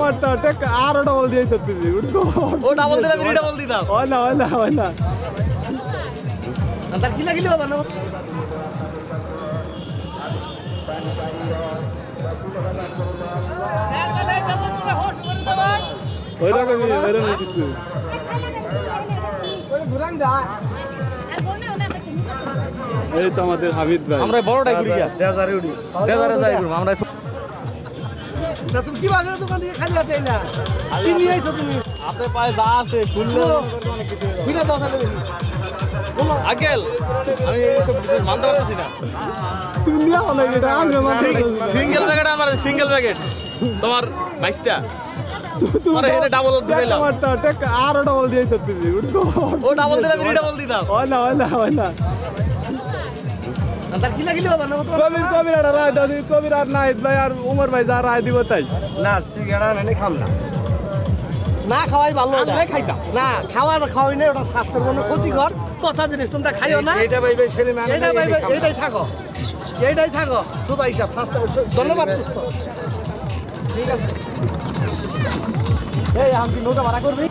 আমারটা টেক আরো ডাবল দিয়ে তো তুমি ও ডাবল দিলে আমি ডাবল দিতাম হয় না হয় না হয় না তার কি লাগিলে বাবা না ওই রকমই বেরোনো কিছু এই তো আমাদের হামিদ ভাই আমরা বড়টাই করি ডেজারে উড়ি যাই করব আমরা তুমি কি বাজারে দোকান থেকে খালি আছে না কি নিয়ে আইছো তুমি আপনার পায়ে যা আছে খুললে অনেক কিছু বিনা দোকান থেকে আকেল আমি এসব কিছু মানতে পারতেছি না তুমি নিয়ে হলো এটা আমরা মাসে সিঙ্গেল প্যাকেট আমার সিঙ্গেল প্যাকেট তোমার 22টা তোমার এখানে ডাবল দিলাম আমারটা টেক আরো ডাবল দিয়ে তো তুমি ও ডাবল দিলে আমি ডাবল দিতাম হয় না হয় না হয় না তার কি লাগিলে বাবা না কবির একটা রায় দাও কবির আর নাহিদ ভাই আর উমর ভাই যা রায় দিব তাই না সিগারেট এনে খাম না না খাওয়াই ভালো আমি খাইতাম না খাওয়াই না ওটা স্বাস্থ্যের জন্য ক্ষতিকর পচা জিনিস তোমরা খাইও না এটা ভাই ভাই ছেলে মানে এটা ভাই এইটাই থাকো সোজা হিসাব স্বাস্থ্য ধন্যবাদ দোস্ত ঠিক আছে এই আমি নৌকা ভাড়া করবি